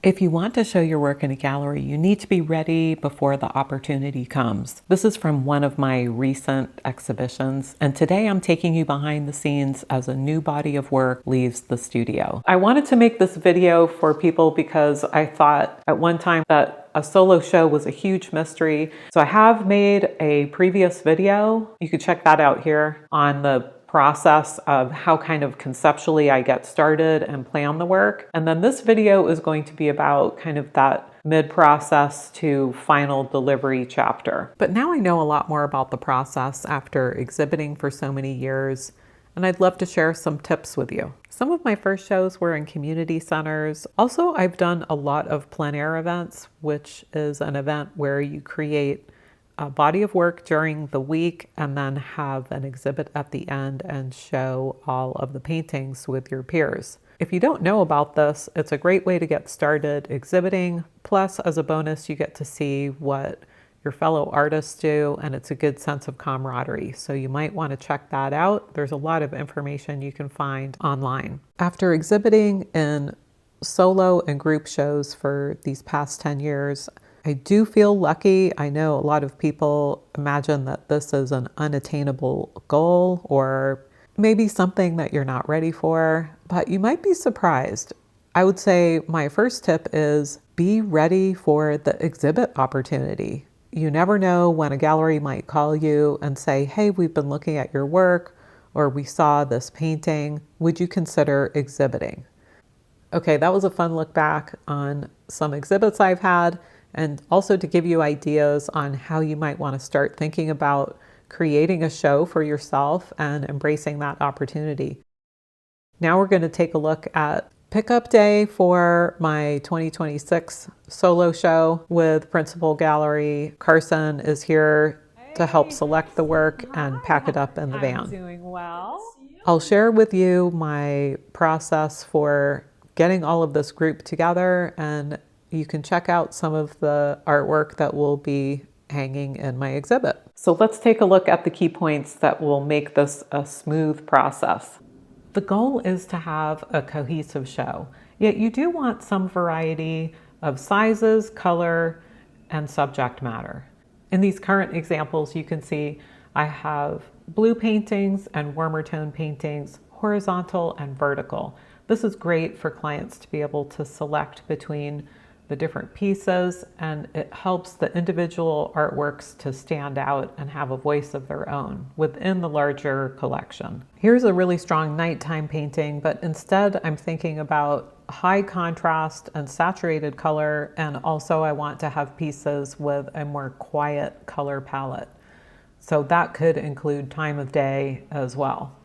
If you want to show your work in a gallery, you need to be ready before the opportunity comes. This is from one of my recent exhibitions, and today I'm taking you behind the scenes as a new body of work leaves the studio. I wanted to make this video for people because I thought at one time that a solo show was a huge mystery. So I have made a previous video. You can check that out here on the process of how kind of conceptually I get started and plan the work. And then this video is going to be about kind of that mid-process to final delivery chapter. But now I know a lot more about the process after exhibiting for so many years, and I'd love to share some tips with you. Some of my first shows were in community centers. Also, I've done a lot of plein air events, which is an event where you create a body of work during the week and then have an exhibit at the end and show all of the paintings with your peers. If you don't know about this, it's a great way to get started exhibiting. Plus, as a bonus, you get to see what your fellow artists do, and it's a good sense of camaraderie. So you might want to check that out. There's a lot of information you can find online. After exhibiting in solo and group shows for these past 10 years, I do feel lucky. I know a lot of people imagine that this is an unattainable goal or maybe something that you're not ready for, but you might be surprised. I would say my first tip is be ready for the exhibit opportunity. You never know when a gallery might call you and say, hey, we've been looking at your work, or we saw this painting. Would you consider exhibiting? Okay, that was a fun look back on some exhibits I've had, and also to give you ideas on how you might want to start thinking about creating a show for yourself and embracing that opportunity. Now we're going to take a look at pickup day for my 2026 solo show with Principal Gallery. Carson is here to help select the work and pack it up in the van. I'm doing well. I'll share with you my process for getting all of this group together, and you can check out some of the artwork that will be hanging in my exhibit. So let's take a look at the key points that will make this a smooth process. The goal is to have a cohesive show, yet you do want some variety of sizes, color, and subject matter. In these current examples, you can see I have blue paintings and warmer tone paintings, horizontal and vertical. This is great for clients to be able to select between the different pieces, and it helps the individual artworks to stand out and have a voice of their own within the larger collection. Here's a really strong nighttime painting, but instead I'm thinking about high contrast and saturated color, and also I want to have pieces with a more quiet color palette. So that could include time of day as well.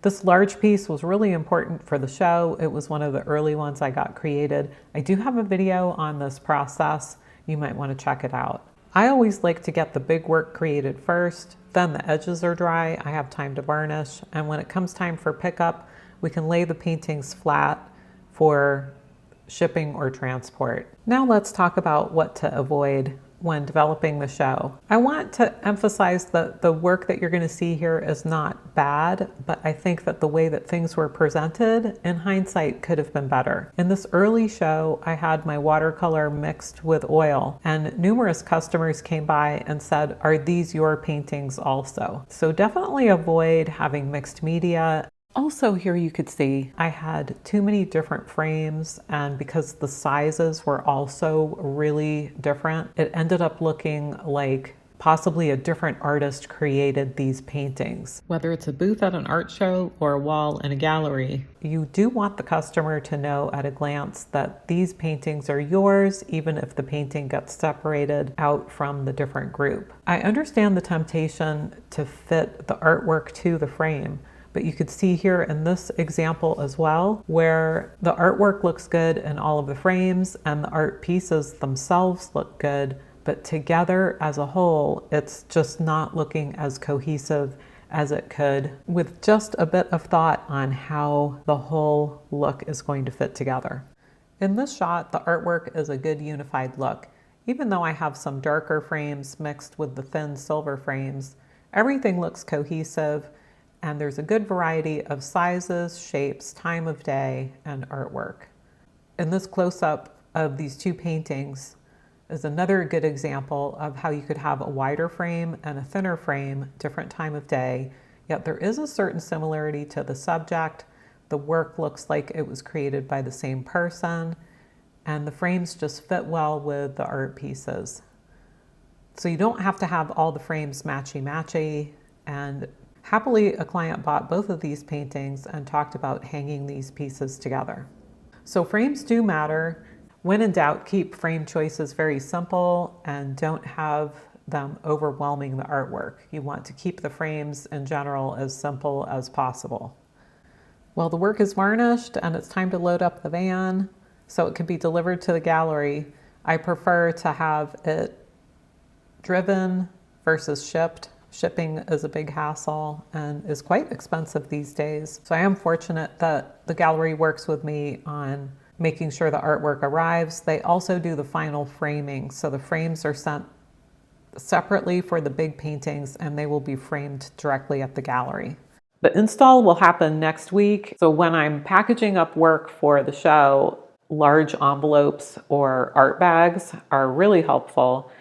This large piece was really important for the show. It was one of the early ones I got created. I do have a video on this process. You might want to check it out. I always like to get the big work created first, then the edges are dry, I have time to varnish, and when it comes time for pickup, we can lay the paintings flat for shipping or transport. Now let's talk about what to avoid when developing the show. I want to emphasize that the work that you're going to see here is not bad, but I think that the way that things were presented in hindsight could have been better. In this early show, I had my watercolor mixed with oil, and numerous customers came by and said, are these your paintings also? So definitely avoid having mixed media. Also here you could see I had too many different frames, and because the sizes were also really different, it ended up looking like possibly a different artist created these paintings. Whether it's a booth at an art show or a wall in a gallery, you do want the customer to know at a glance that these paintings are yours, even if the painting gets separated out from the different group. I understand the temptation to fit the artwork to the frame, but you could see here in this example as well, where the artwork looks good in all of the frames and the art pieces themselves look good, but together as a whole, it's just not looking as cohesive as it could with just a bit of thought on how the whole look is going to fit together. In this shot, the artwork is a good unified look. Even though I have some darker frames mixed with the thin silver frames, everything looks cohesive, and there's a good variety of sizes, shapes, time of day, and artwork. In this close-up, of these two paintings is another good example of how you could have a wider frame and a thinner frame, different time of day, yet there is a certain similarity to the subject. The work looks like it was created by the same person, and the frames just fit well with the art pieces. So you don't have to have all the frames matchy-matchy, and happily a client bought both of these paintings and talked about hanging these pieces together. So frames do matter. When in doubt, keep frame choices very simple and don't have them overwhelming the artwork. You want to keep the frames in general as simple as possible. Well, the work is varnished and it's time to load up the van so it can be delivered to the gallery. I prefer to have it driven versus shipped. Shipping is a big hassle and is quite expensive these days. So I am fortunate that the gallery works with me on making sure the artwork arrives. They also do the final framing. So the frames are sent separately for the big paintings and they will be framed directly at the gallery. The install will happen next week. So when I'm packaging up work for the show, large envelopes or art bags are really helpful.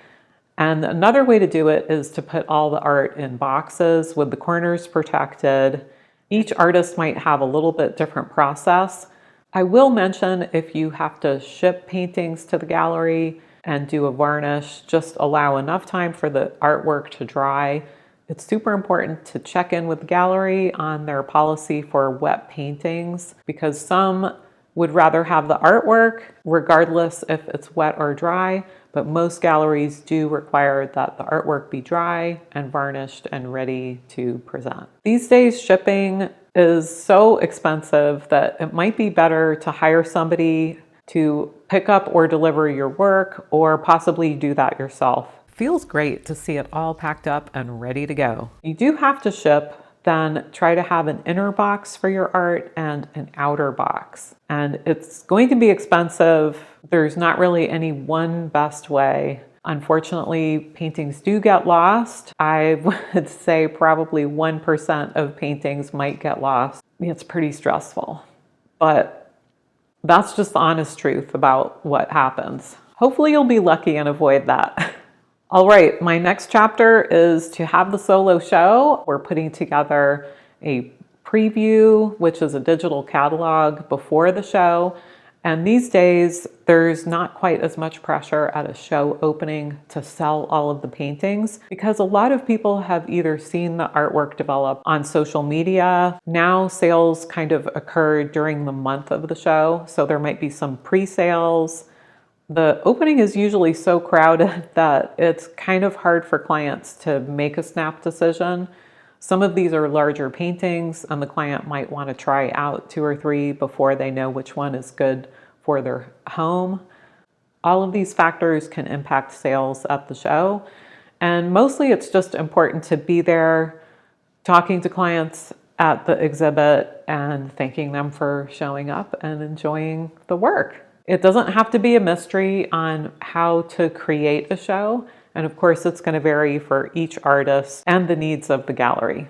And another way to do it is to put all the art in boxes with the corners protected. Each artist might have a little bit different process. I will mention if you have to ship paintings to the gallery and do a varnish, just allow enough time for the artwork to dry. It's super important to check in with the gallery on their policy for wet paintings because some would rather have the artwork regardless if it's wet or dry, but most galleries do require that the artwork be dry and varnished and ready to present. These days, shipping is so expensive that it might be better to hire somebody to pick up or deliver your work or possibly do that yourself. Feels great to see it all packed up and ready to go. You do have to ship, then try to have an inner box for your art and an outer box. And it's going to be expensive. There's not really any one best way. Unfortunately, paintings do get lost. I would say probably 1% of paintings might get lost. It's pretty stressful, but that's just the honest truth about what happens. Hopefully you'll be lucky and avoid that. All right, my next chapter is to have the solo show. We're putting together a preview, which is a digital catalog before the show. And these days, there's not quite as much pressure at a show opening to sell all of the paintings because a lot of people have either seen the artwork develop on social media. Now sales kind of occur during the month of the show, so there might be some pre-sales. The opening is usually so crowded that it's kind of hard for clients to make a snap decision. Some of these are larger paintings and the client might want to try out 2 or 3 before they know which one is good for their home. All of these factors can impact sales at the show. And mostly it's just important to be there talking to clients at the exhibit and thanking them for showing up and enjoying the work. It doesn't have to be a mystery on how to create a show. And of course, it's going to vary for each artist and the needs of the gallery.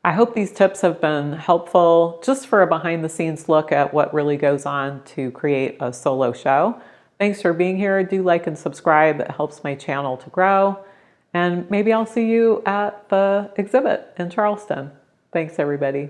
I hope these tips have been helpful just for a behind the scenes look at what really goes on to create a solo show. Thanks for being here. Do like and subscribe. It helps my channel to grow. And maybe I'll see you at the exhibit in Charleston. Thanks, everybody.